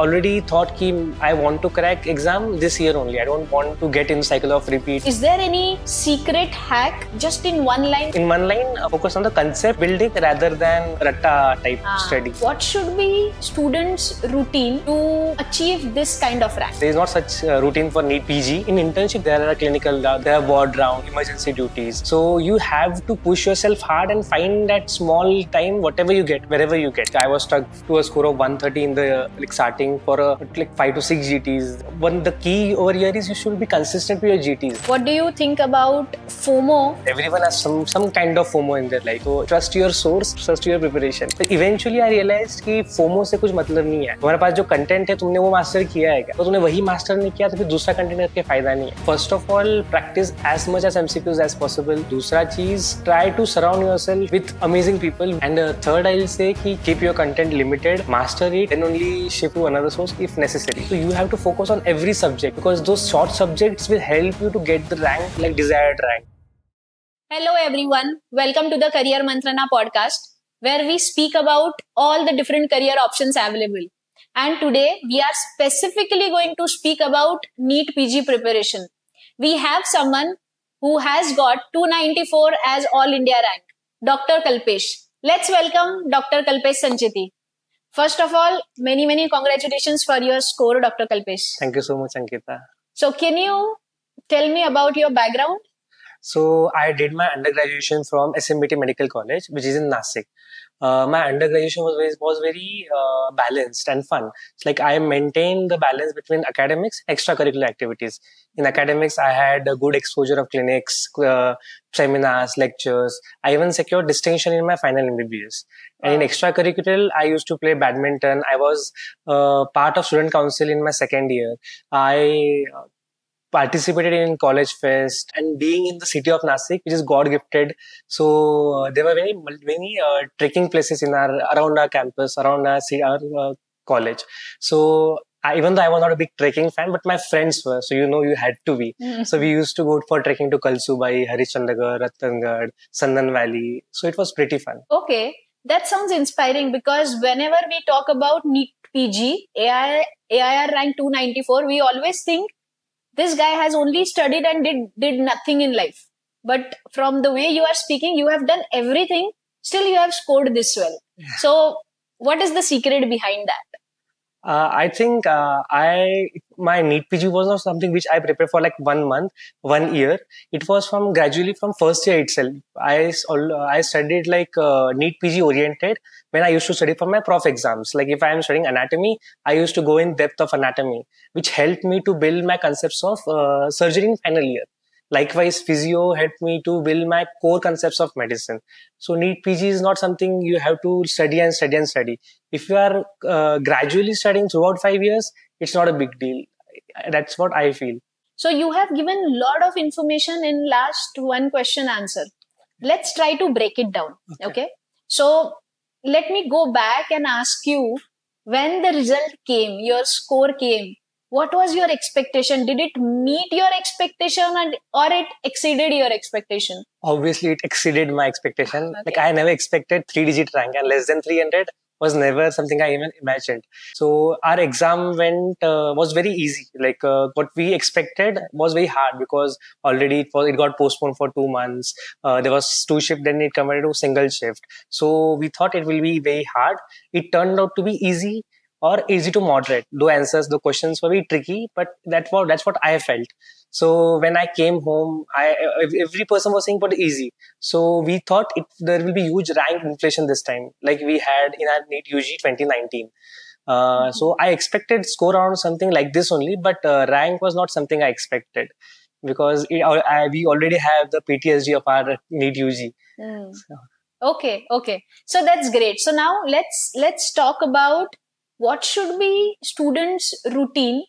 already thought कि I want to crack exam this year only. I don't want to get in cycle of repeat. Is there any secret hack just in one line? In one line, focus on the concept building rather than ratta type study. What should be students' routine to achieve this kind of rank? There is not such routine for NEET PG. In internship, there are clinical, there are ward round, emergency duties. So you have to push yourself hard and find that small time, whatever you get, wherever you get. I was stuck to a score of 130 in the starting for 5 to 6 GTs. The key over here is you should be consistent with your GTs. What do you think about FOMO? Everyone has some kind of FOMO in their life. So trust your source, trust your preparation. But eventually I realized कि FOMO से कुछ मतलब नहीं है. तुम्हारे पास जो content है तुमने वो मास्टर किया है क्या? तो तुमने वही मास्टर नहीं किया तो फिर दूसरा कंटेंट करके फायदा नहीं है. First of all, practice as much as MCQs as possible. दूसरा चीज, try to surround yourself with amazing people. And third, I'll say कि keep your content limited, master it, then only shift to another source if necessary. So you have to focus on every subject because those short subjects will help you to get the rank, like desired rank. Hello everyone, welcome to the Career Mantrana podcast where we speak about all the different career options available. And today we are specifically going to speak about NEET PG preparation. We have someone who has got 294 as All India rank, Dr. Kalpesh. Let's welcome Dr. Kalpesh Sancheti. First of all, many congratulations for your score, Dr. Kalpesh. Thank you so much, Ankita. So can you tell me about your background? So I did my undergraduation from SMBT Medical College, which is in Nasik. My undergraduation was very balanced and fun. It's like I maintained the balance between academics and extracurricular activities. In academics, I had a good exposure of clinics, seminars, lectures. I even secured distinction in my final MBBS. And in extracurricular, I used to play badminton. I was part of student council in my second year. I participated in college fest, and being in the city of Nasik, which is God gifted. So there were many trekking places around our campus, around our college. So even though I was not a big trekking fan, but my friends were. So you had to be. So we used to go for trekking to Kalsubai, Harishchandragarh, Ratangad, Sandan Valley. So it was pretty fun. Okay, that sounds inspiring because whenever we talk about NEET PG, AIR rank 294, we always think this guy has only studied and did nothing in life. But from the way you are speaking, you have done everything. Still, you have scored this well. Yeah. So, what is the secret behind that? I think my NEET PG was not something which I prepared for like 1 month, 1 year. It was gradually from first year itself. I studied like NEET PG oriented when I used to study for my prof exams. Like if I am studying anatomy, I used to go in depth of anatomy, which helped me to build my concepts of surgery in final year. Likewise, physio helped me to build my core concepts of medicine. So NEET PG is not something you have to study and study and study. If you are gradually studying throughout 5 years, it's not a big deal. That's what I feel. So you have given a lot of information in last one question answer. Let's try to break it down. Okay. So let me go back and ask you, when the result came, your score came, what was your expectation? Did it meet your expectation or it exceeded your expectation? Obviously, it exceeded my expectation. Okay. Like I never expected 3-digit rank, and less than 300 was never something I even imagined. So our exam was very easy. Like what we expected was very hard because already it got postponed for 2 months. There was 2 shifts, then it converted to single shift. So we thought it will be very hard. It turned out to be easy or easy to moderate. The questions were very tricky, but that's what I felt. So when I came home, every person was saying, but easy. So we thought there will be huge rank inflation this time, like we had in our NEET UG 2019. So I expected score around something like this only, but rank was not something I expected because we already have the PTSD of our NEET UG. So. Okay. So that's great. So now let's talk about what should be students' routine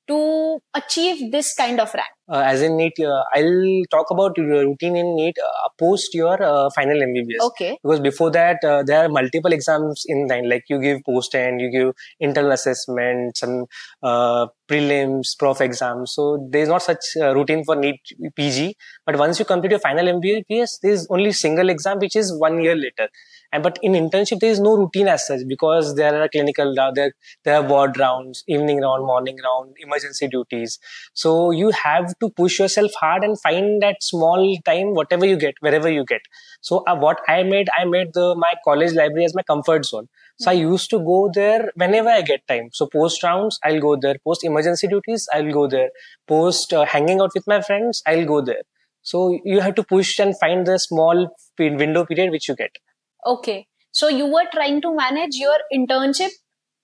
to achieve this kind of rank. As in NEET, I'll talk about your routine in NEET post your final MBBS. Okay. Because before that, there are multiple exams in line. Like you give post and you give internal assessment, some prelims, prof exams. So there's not such routine for NEET PG. But once you complete your final MBBS, there's only single exam which is 1 year later. And but in internship there is no routine as such, because there are clinical there are ward rounds, evening round, morning round, emergency duties. So you have to push yourself hard and find that small time, whatever you get, wherever you get. So what I made my college library as my comfort zone. So I used to go there whenever I get time. So post rounds, I'll go there. Post emergency duties, I'll go there. Post hanging out with my friends, I'll go there. So you have to push and find the small window period which you get. Okay. So you were trying to manage your internship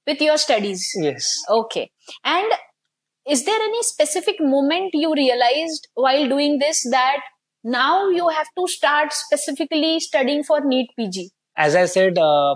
with your studies. Yes. Okay. And is there any specific moment you realized while doing this that now you have to start specifically studying for NEET PG? As I said,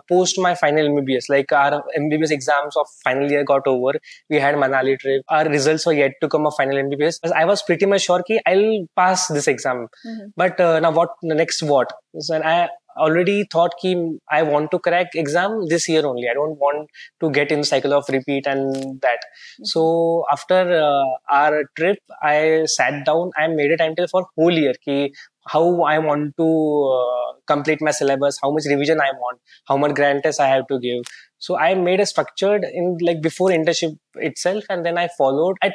post my final MBBS, like our MBBS exams of final year got over. We had Manali trip. Our results were yet to come of final MBBS. I was pretty much sure that I'll pass this exam. But now what? Next what? So, and I already thought that I want to crack exam this year only. I don't want to get in the cycle of repeat and that. So after our trip, I sat down. I made a timetable for whole year. How I want to complete my syllabus, how much revision I want, how much grand test I have to give. So I made a structured in like before internship itself, and then I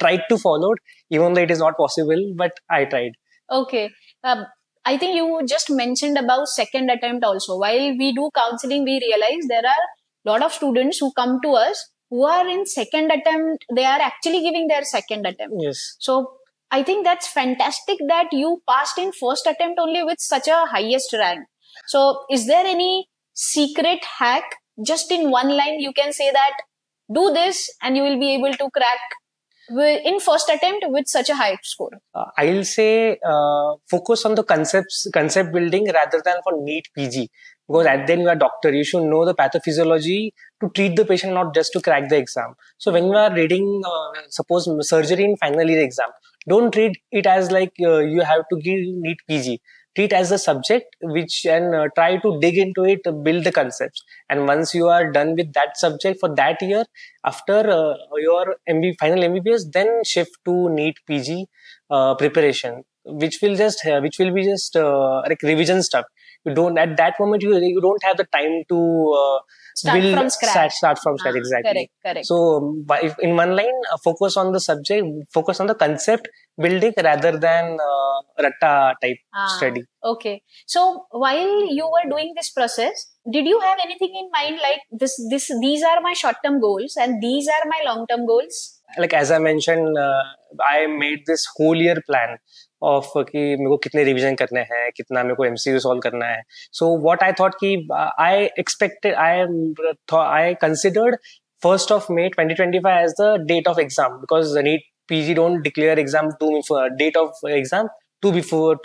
tried to follow it, even though it is not possible, but I tried. Okay. I think you just mentioned about second attempt also. While we do counseling, we realize there are a lot of students who come to us who are in second attempt. They are actually giving their second attempt. Yes. So I think that's fantastic that you passed in first attempt only with such a highest rank. So is there any secret hack? Just in one line, you can say that do this and you will be able to crack in first attempt with such a high score. I'll say focus on the concept building rather than for NEET PG. Because at then you are a doctor, you should know the pathophysiology to treat the patient, not just to crack the exam. So when you are reading, suppose surgery in final year exam, don't treat it as like you have to give NEET PG. Treat as a subject and try to dig into it, build the concepts. And once you are done with that subject for that year, after your final MBBS, then shift to NEET PG preparation, which will be just like revision stuff. You don't at that moment you don't have the time to Start from scratch. Exactly. Correct. So if in one line, focus on the subject, focus on the concept building rather than ratta type study. Okay. So while you were doing this process, did you have anything in mind like these are my short-term goals and these are my long-term goals? Like as I mentioned, I made this whole year plan of कि मेरे को कितने revision करने हैं, कितना मेरे को MCQ solve करना है. So what I thought कि I considered 1st of May 2025 as the date of exam, because the NEET PG don't declare exam date of exam 2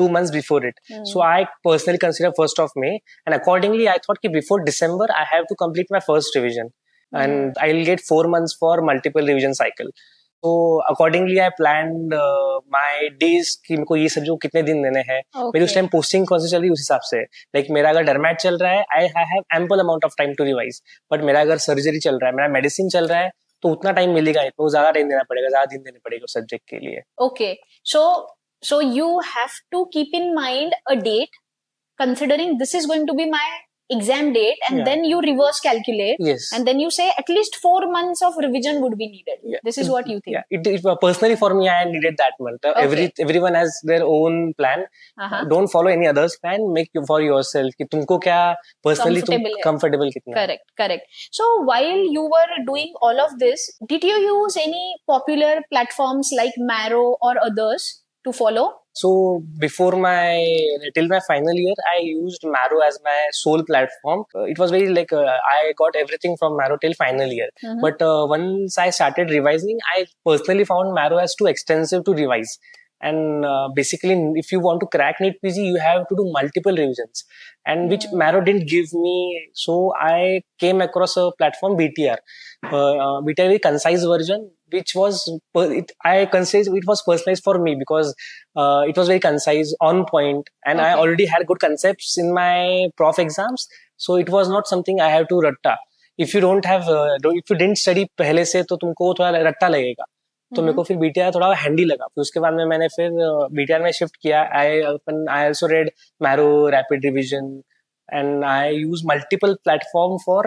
months before it. So I personally consider 1st of May, and accordingly I thought that before December I have to complete my first revision, and I'll get 4 months for multiple revision cycle. So accordingly I planned my days कि मेरे को ये सब जो कितने दिन देने हैं. मेरी उस टाइम पोस्टिंग कौन सी चल रही है उस हिसाब से. लाइक मेरा अगर डरमैट चल रहा है, I have ample amount of time to revise. But मेरा अगर सर्जरी चल रहा है, मेरा मेडिसिन चल रहा है, तो उतना टाइम मिलेगा नहीं, तो ज्यादा टाइम देना पड़ेगा, ज्यादा दिन देने पड़ेगा उस सब्जेक्ट के लिए. Okay. So you have to keep in mind a date, considering this is going to be my exam date, and then you reverse calculate. Yes. And then you say at least 4 months of revision would be needed. Yeah. This is what you think. Yeah. It personally for me, I needed that month. Okay. Everyone has their own plan. Don't follow any other's plan. Make for yourself. कि तुमको क्या personally comfortable कितना. Correct. So while you were doing all of this, did you use any popular platforms like Marrow or others to follow? So till my final year, I used Marrow as my sole platform. It was very like I got everything from Marrow till final year. But once I started revising, I personally found Marrow as too extensive to revise. and basically if you want to crack NEET PG, you have to do multiple revisions, and which Marrow didn't give me. So I came across a platform, BTR. BTR very concise version, which was I consider it was personalized for me, because it was very concise, on point, and I Okay. already had good concepts in my prof exams, so it was not something I have to ratta. If you don't have if you didn't study पहले से, तो तुमको थोड़ा रट्टा लगेगा. तो मेरे को फिर बीटीआर थोड़ा हैंडी लगा. फिर उसके बाद में मैंने फिर बीटीआर में शिफ्ट किया. I also red marrow rapid revision, and I use multiple platform for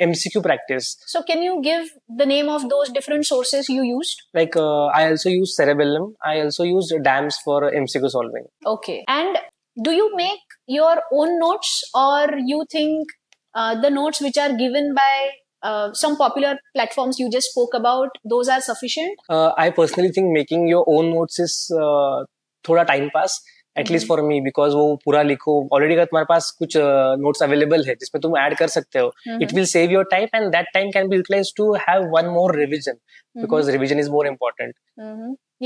MCQ practice. So can you give the name of those different sources you used? Like I also use Cerebellum. I also use DAMS for MCQ solving. Okay. And do you make your own notes, or you think the notes which are given by some popular platforms you just spoke about, those are sufficient? I personally think making your own notes is थोड़ा time pass. At least for me, because वो पूरा लिखो, already अगर तुम्हारे पास कुछ notes available है जिसमें तुम add कर सकते हो, it will save your time, and that time can be utilized to have one more revision, because revision is more important.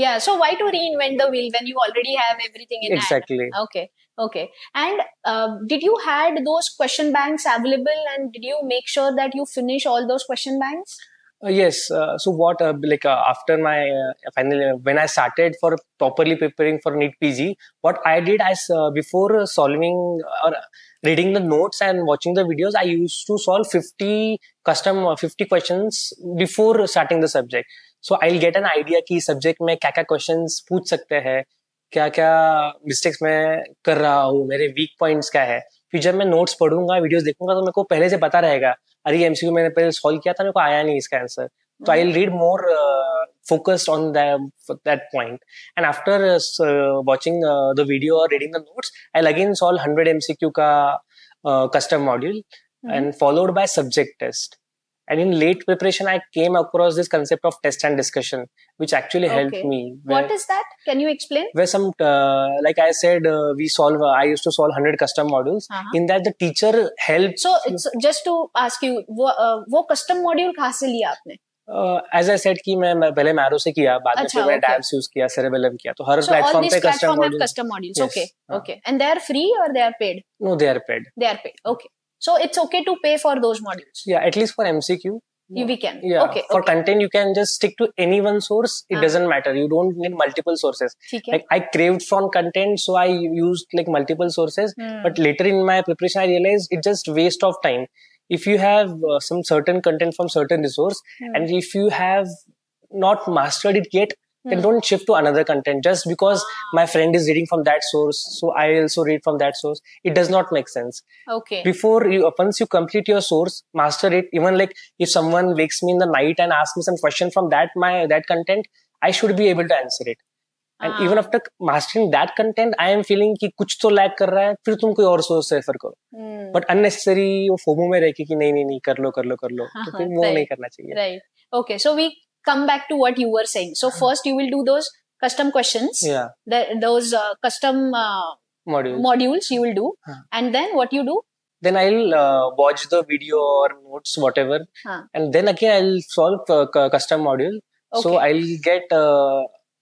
Yeah, so why to reinvent the wheel when you already have everything in Exactly. hand? Okay. And did you had those question banks available, and did you make sure that you finish all those question banks? Yes. So what after my finally when I started for properly preparing for NEET PG, what I did, before solving or reading the notes and watching the videos, I used to solve 50 questions before starting the subject. So I'll get an idea कि subject में क्या क्या questions पूछ सकते हैं, क्या क्या mistakes मैं कर रहा हूँ, मेरे weak points क्या है. फिर जब मैं notes पढ़ूंगा, videos देखूंगा, तो मेरे को पहले से पता रहेगा, अरे ये MCQ मैंने पहले सॉल्व किया था, मेरे को आया नहीं इसका आंसर. तो I will read more focused on that point, and after watching the video or reading the notes, I'll again solve 100 MCQ ka custom module, and followed by subject test. And in late preparation, I came across this concept of test and discussion, which actually helped me. What is that? Can you explain? Where some, like I said, I used to solve 100 custom modules. In that, the teacher helped. So it's just to ask you, वो custom module कहाँ से लिया आपने? As I said कि मैं पहले marrow से किया, बाद में फिर मैं DAMS यूज किया, Cerebellum किया, तो हर प्लेटफॉर्म पे custom modules. Okay. And they are free or they are paid? No, they are paid. They are paid. Okay. So it's okay to pay for those modules. Yeah, at least for MCQ. We can. Yeah. Okay. For content, you can just stick to any one source. It doesn't matter. You don't need multiple sources. Like I craved from content, so I used like multiple sources. But later in my preparation, I realized it's just waste of time. If you have some certain content from certain resource, and if you have not mastered it yet, then don't shift to another content just because my friend is reading from that source, so I also read from that source. It does not make sense. Okay. Once you complete your source, master it. Even like if someone wakes me in the night and asks me some question from that content, I should be able to answer it. And even after mastering that content, I am feeling कि कुछ तो lag कर रहा है, फिर तुम कोई और source refer करो. But unnecessary वो FOMO में रह के कि नहीं कर लो, तो फिर वो नहीं करना चाहिए. Right. Okay. So we come back to what you were saying. So first you will do those custom questions. Yeah. Those custom modules you will do. And then what you do? Then I'll watch the video or notes, whatever. And then again I'll solve custom module. Okay. So I'll get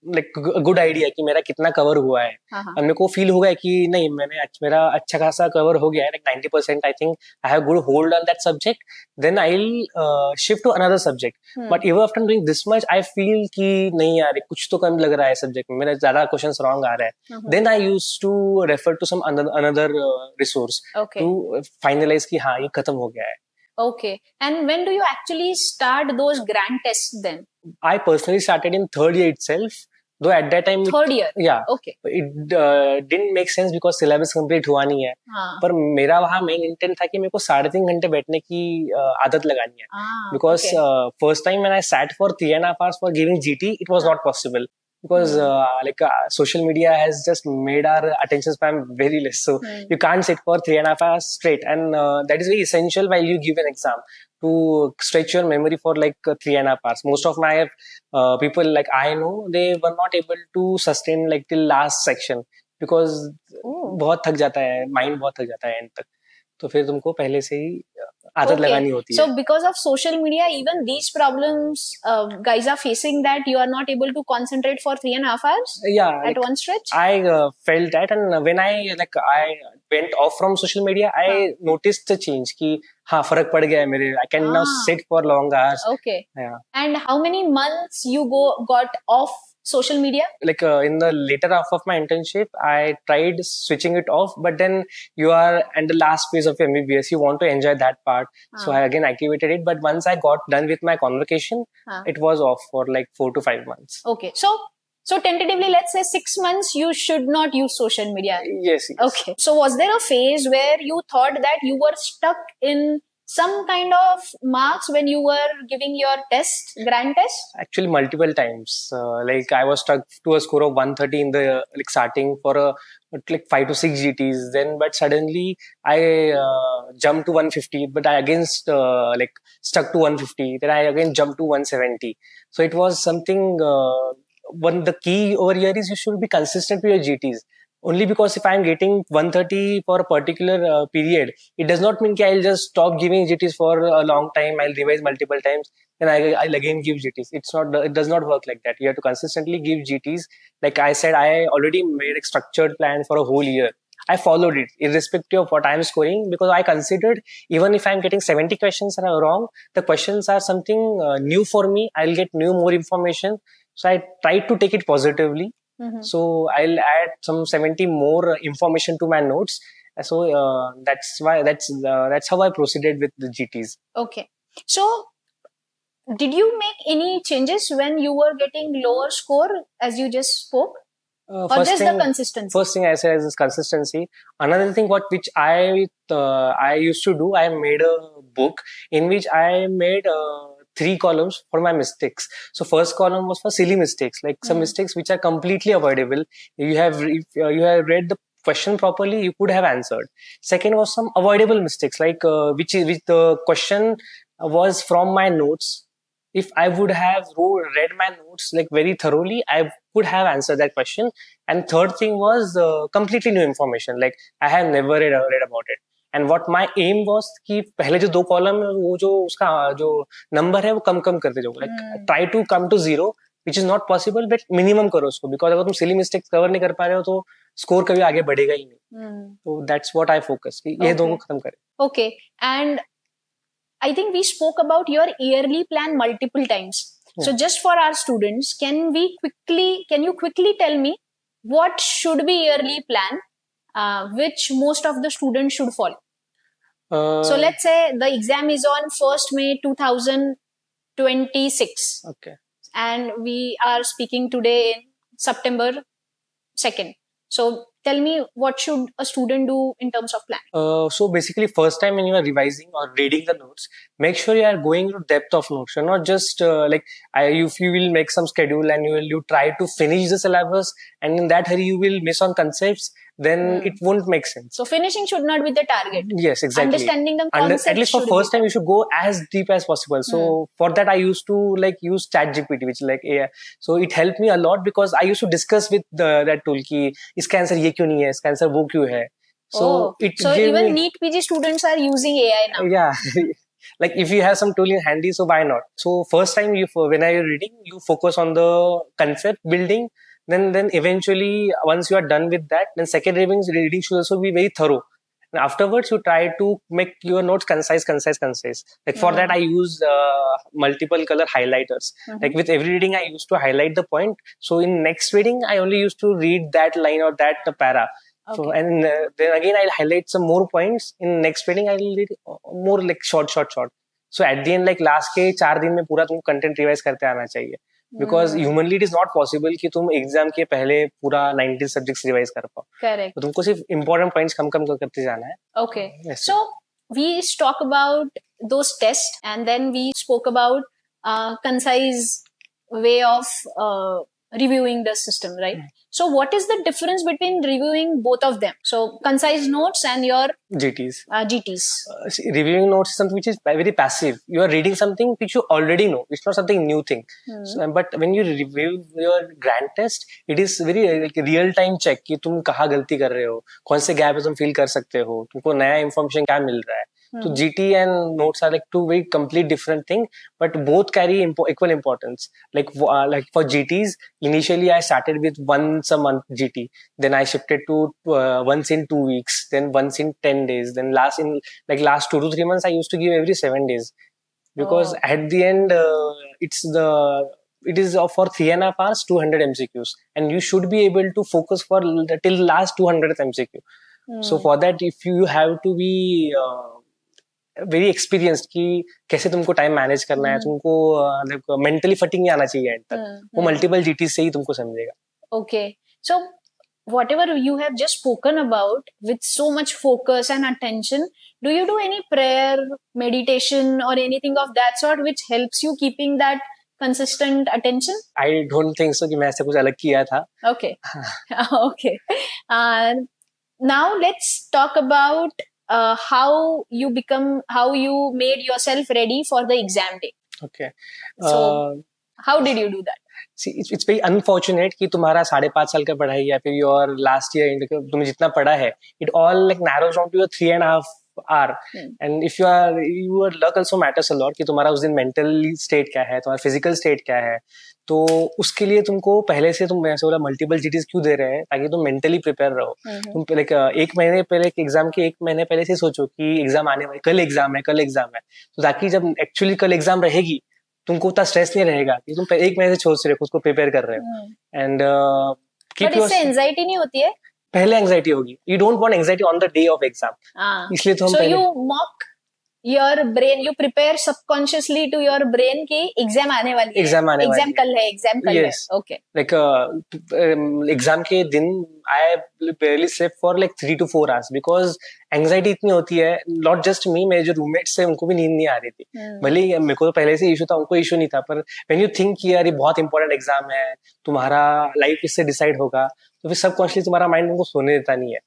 like a good idea कि मेरा कितना cover हुआ है. और मेरे को feel होगा कि नहीं, मेरा अच्छा खासा कवर हो गया है, like 90%. I think I have good hold on that subject. Then I'll shift to another subject. But even after doing this much, I feel कि नहीं यार, कुछ तो कम लग रहा है subject में, मेरा ज़्यादा questions wrong आ रहा है. Then I used to refer to some another resource to finalize कि हाँ ये खत्म हो गया है. Okay. And when do you actually start those grand tests then? I personally started in third year itself. Though at that time, third year, yeah, okay, it didn't make sense because syllabus complete हुआ नहीं है. पर मेरा वहाँ main intent था कि मेरे को 3.5 घंटे बैठने की आदत लगानी है. Because first time when I sat for 3.5 hours for giving GT, it was not possible. Because social media has just made our attention span very less. So you can't sit for 3.5 hours straight, and that is very essential while you give an exam, to stretch your memory for like 3.5 hours. Most of my people, like I know, they were not able to sustain like till last section because बहुत थक जाता है, mind बहुत थक जाता है end तक. तो फिर तुमको पहले से ही आदत लगानी होती So है. because of social media, even these problems guys are facing, that you are not able to concentrate for 3.5 hours Yeah, at one stretch. I felt that, and when I went off from social media, I noticed the change कि हाँ फर्क पड़ गया है मेरे. I can now sit for long hours. Okay. Yeah. And how many months you got off social media? In the later half of my internship, I tried switching it off, but then you are in the last phase of MBBS, you want to enjoy that part. So I again activated it, but once I got done with my convocation, it was off for like 4 to 5 months. Okay. So tentatively, let's say 6 months, you should not use social media. Yes. Okay. So was there a phase where you thought that you were stuck in some kind of marks when you were giving your test, grand test? Actually, multiple times. I was stuck to a score of 130 in the starting for a 5 to 6 GTs. Then, but suddenly I jumped to 150. But I again stuck to 150. Then I again jumped to 170. So it was something. The key over here is you should be consistent with your GTs. Only because if I'm getting 130 for a particular period, it does not mean that I'll just stop giving GTs for a long time. I'll revise multiple times, then I'll again give GTs. It does not work like that. You have to consistently give GTs. Like I said, I already made a structured plan for a whole year. I followed it irrespective of what I'm scoring, because I considered even if I'm getting 70 questions that are wrong, the questions are something new for me. I'll get more information. So I tried to take it positively. So I'll add some 70 more information to my notes. So that's how I proceeded with the GTs. Okay. So did you make any changes when you were getting lower score, as you just spoke? Or just the consistency? First thing I said is consistency. Another thing which I used to do, I made a book in which I made 3 columns for my mistakes. So first column was for silly mistakes, like some mistakes which are completely avoidable. If you have read the question properly, you could have answered. Second was some avoidable mistakes, like which the question was from my notes. If I would have read my notes like very thoroughly, I would have answered that question. And third thing was completely new information, like I have never read about it. And what my aim was कि पहले जो 2 column है वो जो उसका जो number है वो कम करते जाओ, like try to come to 0, which is not possible, but minimum करो उसको, because अगर तुम silly mistakes कवर नहीं कर पा रहे हो तो स्कोर कभी आगे बढ़ेगा ही नहीं. तो that's what I focus कि ये दोनों खत्म करें. Okay. And I think we spoke about your yearly plan multiple times. Yeah. So just for our students, can you quickly tell me what should be yearly plan, which most of the students should follow? So let's say the exam is on 1st May 2026. Okay. And we are speaking today in September 2nd. So tell me, what should a student do in terms of plan? So basically, first time when you are revising or reading the notes, make sure you are going to depth of notes. You're not just if you will make some schedule and you try to finish the syllabus, and in that hurry you will miss on concepts, then it won't make sense. So finishing should not be the target. Yes, exactly. Understanding the concepts. At least for first time, you should go as deep as possible. So for that, I used to use ChatGPT, which is AI. So it helped me a lot, because I used to discuss with that tool कि इसका answer ये क्यों नहीं है, इसका answer वो क्यों है. So even NEET PG students are using AI now. Yeah. Like if you have some tool in handy, so why not? So first time when you're reading, you focus on the concept building. Then eventually, once you are done with that, then second reading should also be very thorough. And afterwards, you try to make your notes concise. Like for that, I use multiple color highlighters. Like with every reading, I used to highlight the point. So in next reading, I only used to read that line or that para. Okay. So and then again, I'll highlight some more points. In next reading, I'll read more like short. So at the end, like last के 4 दिन में पूरा तुम content revise करते आना चाहिए. Because humanly it is not possible कि तुम एग्जाम के पहले पूरा 19 सब्जेक्ट्स रिवाइज कर पाओ. Correct. तो तुमको सिर्फ इंपॉर्टेंट पॉइंट्स कम करते जाना है. Okay. Yes. So we talk about those tests, and then we spoke about concise way of reviewing the system, right? So what is the difference between reviewing both of them? So concise notes and your GTs. GTs. See, reviewing notes is something which is very passive. You are reading something which you already know. It's not something new thing. So, but when you review your grand test, it is very like real time check कि तुम कहाँ गलती कर रहे हो, कौन से gap है तुम फिल कर सकते हो, तुमको नया इंफॉर्मेशन क्या मिल रहा है. So GT and notes are like two very complete different thing, but both carry equal importance. Like for GTs, initially I started with once a month GT, then I shifted to once in 2 weeks, then once in 10 days, then last 2 to 3 months I used to give every 7 days, because at the end it is for 3.5 hours 200 MCQs, and you should be able to focus for till last 200th MCQ. So for that, if you have to be very experienced कि कैसे तुमको time manage करना है, तुमको mentally फटिंग नहीं आना चाहिए and तक. वो मल्टीपल जीटी से ही तुमको समझेगा. Okay, so whatever you have just spoken about with so much focus and attention, do you do any prayer, meditation or anything of that sort which helps you keeping that consistent attention? I don't think so कि मैं ऐसा कुछ अलग किया था. Okay. Okay. Now let's talk about how you made yourself ready for the exam day. Okay. So how did you do that? See, it's very unfortunate कि तुम्हारा 5.5 साल का पढ़ाई या फिर योर लास्ट ईयर तुमने जितना पढ़ा है, it all like narrows down to your 3.5 hour. And if your luck also matters a lot कि तुम्हारा उस दिन mental state क्या है, तुम्हारा physical state क्या है. तो उसके लिए तुमको पहले से तुम ऐसे बोला मल्टीपल जीटीज क्यों दे रहे हैं, ताकि तुम मेंटली प्रिपेयर रहो. तुम लाइक 1 महीने पहले एग्जाम के 1 महीने पहले से सोचो कि एग्जाम आने वाली, कल एग्जाम है, तो ताकि जब एक्चुअली कल एग्जाम रहेगी तुमको उतना स्ट्रेस नहीं रहेगा कि तुम 1 महीने से सोच रहे हो, खुद को प्रिपेयर कर रहे हो. एंड इससे एंजाइटी नहीं होती है? पहले एंजाइटी होगी. You don't want anxiety on the day of exam, इसलिए तो हम so you mock your brain, you prepare subconsciously to your brain कि एग्जाम आने वाली है, एग्जाम कल है. Okay. Like एग्जाम के दिन I barely slept for like 3 to 4 hours because anxiety इतनी होती है. नॉट जस्ट मी, मेरे जो रूममेट्स है उनको भी नींद नहीं आ रही थी. भले ही मेरे को तो पहले से इशू था, उनको इशू नहीं था, पर व्हेन यू थिंक कि यार ये बहुत इंपॉर्टेंट एग्जाम है, तुम्हारा लाइफ इससे डिसाइड होगा, तो फिर सबकॉन्शियसली तुम्हारा माइंड उनको सोने देता नहीं है.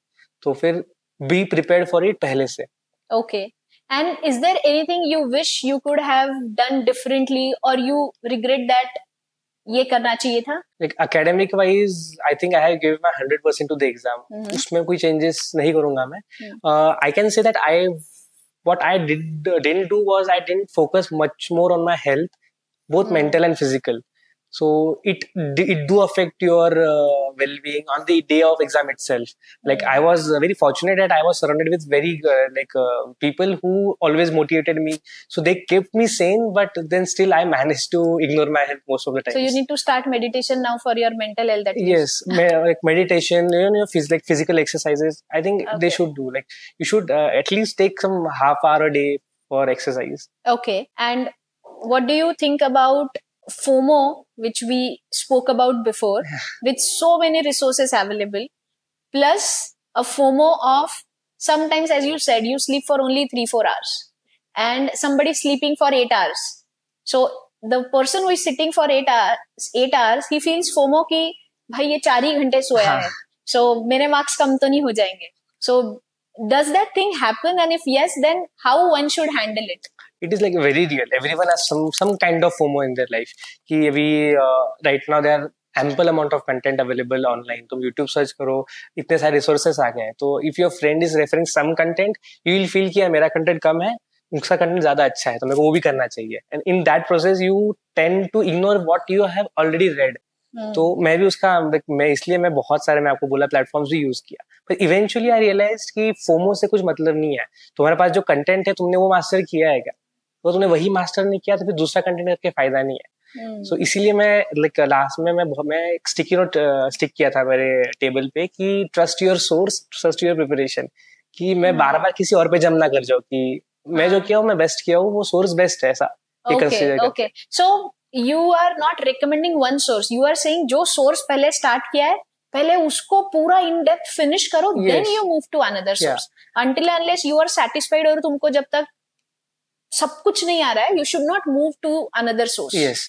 तो फिर बी प्रिपेयर्ड फॉर इट पहले से. Okay. And is there anything you wish you could have done differently or you regret that ये करना चाहिए था? Like academic wise, I think I have given my 100% to the exam. उसमें कोई changes नहीं करूँगा मैं. I can say that what I didn't do was I didn't focus much more on my health, both mental and physical. So it do affect your well-being on the day of exam itself. Like I was very fortunate that I was surrounded with very people who always motivated me. So they kept me sane, but then still I managed to ignore my health most of the time. So you need to start meditation now for your mental health. Yes, like meditation, like physical exercises. I think they should do. Like you should at least take some half hour a day for exercise. Okay, and what do you think about FOMO, which we spoke about before, with so many resources available, plus a FOMO of sometimes, as you said, you sleep for only 3-4 hours and somebody sleeping for 8 hours. So the person who is sitting for 8 hours, he feels FOMO कि भाई ये 4 ही घंटे सोया है, so मेरे marks कम तो नहीं हो जाएंगे. So does that thing happen, and if yes, then how one should handle it? It is like very real. Everyone has some kind of FOMO in their life. कि अभी right now there are ample amount of content available online. तुम YouTube search करो, इतने सारे resources आ गए हैं. तो if your friend is referring some content, you will feel कि मेरा content कम है, उसका content ज़्यादा अच्छा है, तो मेरे को वो भी करना चाहिए. And in that process, you tend to ignore what you have already read. तो मैं भी मैं बहुत सारे, मैं आपको बोला, प्लेटफॉर्म्स भी यूज किया, पर इवेंचुअली आई रियलाइज्ड कि फोमो से कुछ मतलब नहीं है. तुम्हारे पास जो कंटेंट है तुमने वो मास्टर किया है क्या, तो तुमने वही मास्टर नहीं किया तो फिर दूसरा कंटेंट करके फायदा नहीं है. सो इसीलिए मैं लाइक लास्ट में मैं एक स्टिकी नोट स्टिक किया था मेरे टेबल पे कि trust your source, trust your preparation, कि मैं बार बार किसी और पे जम ना कर जाऊँ कि मैं जो किया हूँ मैं बेस्ट किया हूँ, वो सोर्स बेस्ट है ऐसा. Okay. So you are not recommending one source. You are saying जो source पहले start किया है, पहले उसको पूरा in depth finish करो, then you move to another source. Until unless you are satisfied और तुमको जब तक सब कुछ नहीं आ रहा है, you should not move to another source. Yes.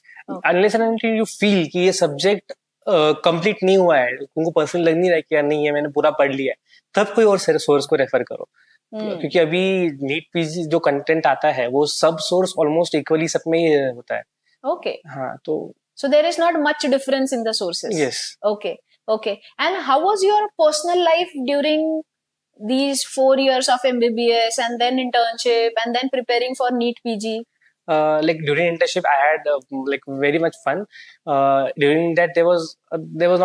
Unless and until you feel कि ये subject कंप्लीट नहीं हुआ है, तुमको पर्सनली लग नहीं रहा है कि यार नहीं है मैंने पूरा पढ़ लिया है, तब कोई और सोर्स को रेफर करो। क्योंकि अभी नीट पीजी जो कंटेंट आता है वो सब सोर्स ऑलमोस्ट इक्वली सब में ही होता है। Okay. हाँ तो So there is not much difference in the sources. yes. Okay. Okay. And how was your personal life during these 4 years of MBBS and then internship and then preparing for NEET PG? Like during internship I had like very much fun. During that there was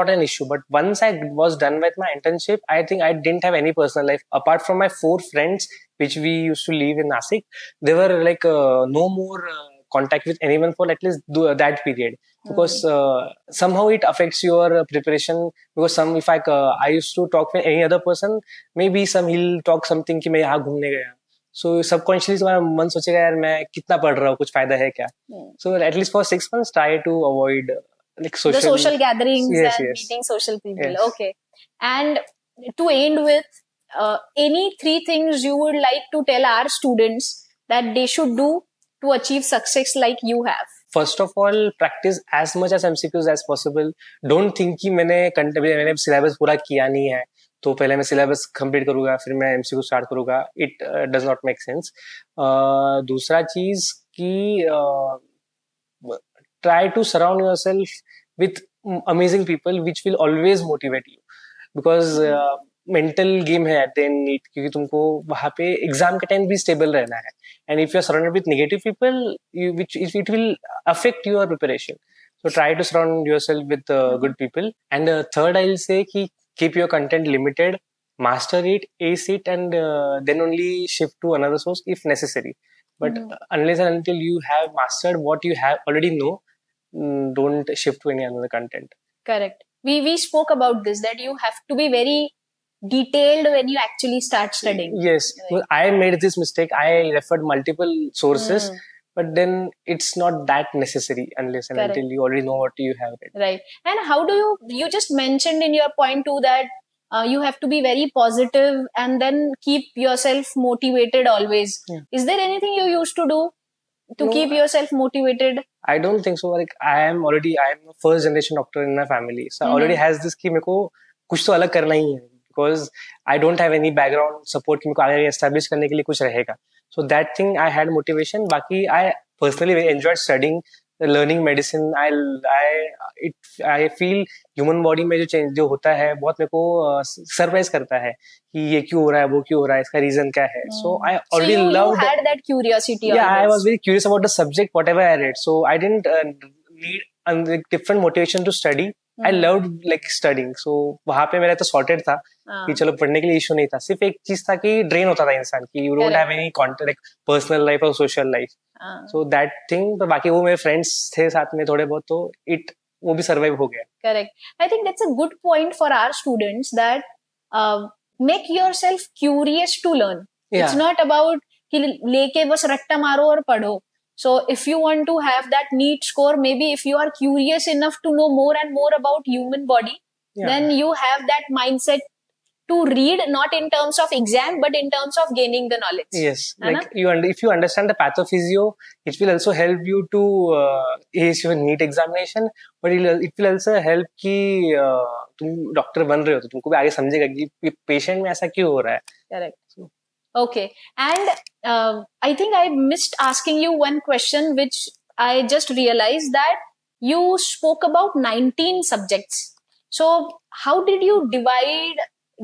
not an issue, but once I was done with my internship, I think I didn't have any personal life apart from my 4 friends which we used to live in Nasik. There were like no more contact with anyone for at least that period, because somehow it affects your preparation. Because if I used to talk with any other person, maybe he'll talk something कि मैं यहाँ घूमने गया, सो subconsciously तुम्हारा मन सोचेगा यार मैं कितना पढ़ रहा हूँ, कुछ फायदा है क्या? So at least for 6 months try to avoid like the social gatherings yes, and yes. meeting social people. Yes. Okay. And to end with, any 3 things you would like to tell our students that they should do to achieve success like you have? First of all, practice as much as MCQs as possible. Don't think कि मैंने syllabus पूरा किया नहीं है तो पहले मैं syllabus complete करूंगा फिर मैं MCQ स्टार्ट करूंगा. It does not make sense. दूसरा चीज कि try to surround yourself with amazing people which will always motivate you, because mental game है एट द एंड नीट, क्योंकि तुमको वहां पे एग्जाम के टाइम भी स्टेबल रहना है. And if you are surrounded with negative people which it will affect your preparation. So try to surround yourself with good people. And third I'll say कि keep your content limited, master it, ace it, and then only shift to another source if necessary. But unless and until you have mastered what you have already know, don't shift to any another content. Correct. We spoke about this, that you have to be very detailed when you actually start studying. Yes. Right. Well, I made this mistake. I referred multiple sources, but then it's not that necessary unless and Correct. until you already know what you have read. Right. And how do you just mentioned in your point too that you have to be very positive and then keep yourself motivated always. Yeah. Is there anything you used to do to No, keep yourself motivated? I don't think so. Like I am a first generation doctor in my family, so I already has this कि मेरे को कुछ तो अलग करना ही है, because I don't have any background support कि मेरे को आगे establish करने के लिए कुछ रहेगा. So that thing I had motivation. बाकी I personally enjoyed studying, learning medicine. I feel human body में जो change जो होता है बहुत मेरे को सरप्राइज करता है कि ये क्यों हो रहा है, वो क्यों हो रहा है, इसका रीजन क्या है. So I already loved. You had that curiosity. Yeah, always. I was very curious about the subject, whatever I read. So I didn't need different motivation to study. I loved like studying. So वहाँ पे मेरा तो sorted था कि चलो पढ़ने के लिए इशू नहीं था. सिर्फ एक चीज था कि ड्रेन होता था इंसान कि you don't have any contact like personal life or social life. So that thing. तो बाकी वो मेरे friends थे साथ में थोड़े बहुत, तो वो भी survive हो गया. Correct. I think that's a good point for our students, that make yourself curious to learn. Yeah. It's not about कि लेके बस रट्टा मारो और पढ़ो. So if you want to have that neat score, maybe if you are curious enough to know more and more about human body, then you have that mindset to read, not in terms of exam, but in terms of gaining the knowledge. Yes, like if you understand the pathophysio, it will also help you to ace your NEET examination, but it will also help कि तुम doctor बन रहे हो तो तुमको भी आगे समझेगा कि पेशेंट में ऐसा क्यों हो रहा है. Correct. Okay, and I think I missed asking you one question, which I just realized that you spoke about 19 subjects. So how did you divide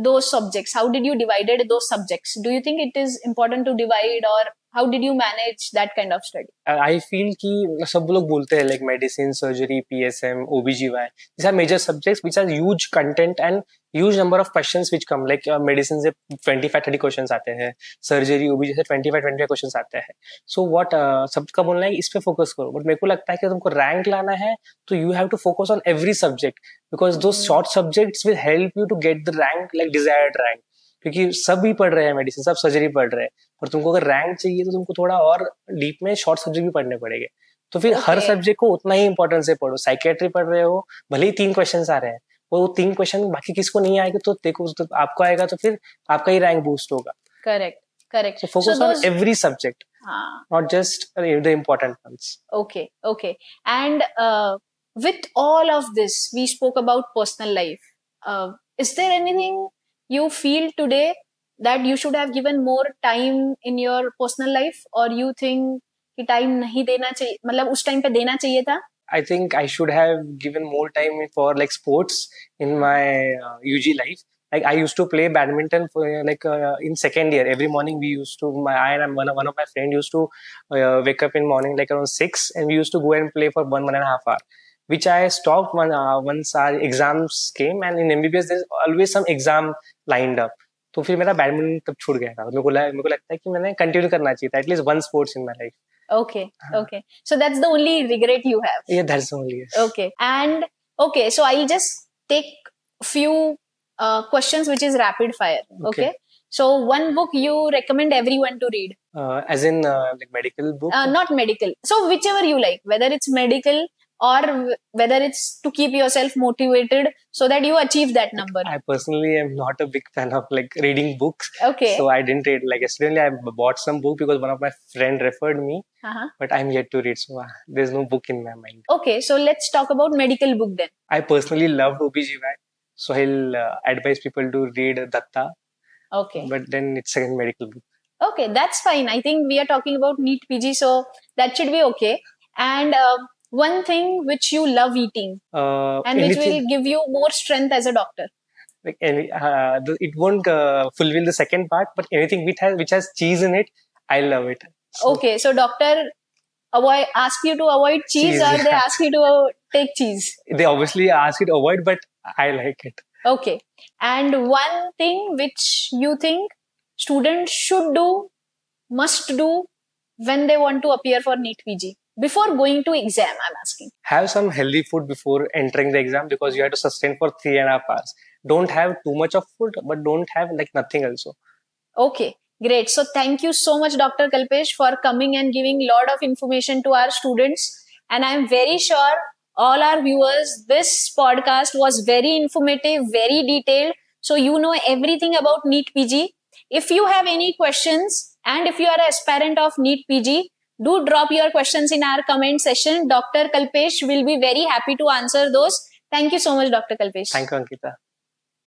those subjects? How did you divided those subjects? Do you think it is important to divide, or how did you manage that kind of study? I feel कि सब लोग बोलते हैं like medicine, surgery, PSM, OBGY. These are major subjects which are huge content and huge number of questions which come. Like medicine से 25-30 questions आते हैं, surgery, OBGY से 25-25 questions आते हैं. So what सबका बोलना है इस पे focus करो. But मेरे को लगता है कि तुमको rank लाना है तो you have to focus on every subject, because those short subjects will help you to get the rank, like desired rank. क्योंकि सब भी पढ़ रहे हैं मेडिसिन, सब सर्जरी पढ़ रहे हैं, और तुमको अगर रैंक चाहिए तो तुमको थोड़ा और डीप में शॉर्ट सब्जेक्ट भी पढ़ने पड़ेंगे. तो फिर हर सब्जेक्ट को उतना ही इंपॉर्टेंस से पढ़ो. साइकेट्री पढ़ रहे हो, भले ही 3 क्वेश्चन आ रहे हैं, वो 3 क्वेश्चन बाकी किसको नहीं आएगा तो देखो तो आपको आएगा, तो फिर आपका ही रैंक बूस्ट होगा. Correct. So focus on every subject, not just the important ones. Okay. And with all of this, we spoke about personal life. Is there anything you feel today that you should have given more time in your personal life, or you think कि time नहीं देना चाहिए, मतलब उस time पे देना चाहिए था? I think I should have given more time for like sports in my UG life. Like I used to play badminton for in second year. Every morning we used to. I and one of my friend used to wake up in morning like around 6, and we used to go and play for 1.5 hour. Which I stopped once our exams came, and in MBBS there's always some exam lined up. तो फिर मेरा badminton तब छूट गया था. मेरे को लगता है कि मैंने कंटिन्यू करना चाहिए था at least one sports in my life. Okay, okay. So that's the only regret you have. Yeah, that's only. Yes. Okay, and okay, so I'll just take few questions which is rapid fire. Okay. So one book you recommend everyone to read? As in like medical book? Not medical. So whichever you like, whether it's medical or whether it's to keep yourself motivated so that you achieve that number. I personally am not a big fan of like reading books. Okay. So I didn't read. Like yesterday I bought some book because one of my friend referred me. But I'm yet to read. So there's no book in my mind. Okay. So let's talk about medical book then. I personally loved OBGY. So I'll advise people to read Datta. Okay. But then it's a medical book. Okay, that's fine. I think we are talking about NEET PG, so that should be okay. And one thing which you love eating and which will give you more strength as a doctor. Like it won't fulfill the second part, but anything which has cheese in it, I love it. So, okay, so doctor ask you to avoid cheese or they ask you to take cheese? They obviously ask you to avoid, but I like it. Okay. And one thing which you think students should do, must do when they want to appear for NEET PG? Before going to exam, I'm asking. Have some healthy food before entering the exam because you have to sustain for 3.5 hours. Don't have too much of food, but don't have like nothing also. Okay, great. So thank you so much, Dr. Kalpesh, for coming and giving a lot of information to our students. And I'm very sure all our viewers, this podcast was very informative, very detailed. So you know everything about NEET PG. If you have any questions and if you are an aspirant of NEET PG, do drop your questions in our comment session. Dr. Kalpesh will be very happy to answer those. Thank you so much, Dr. Kalpesh. Thank you, Ankita.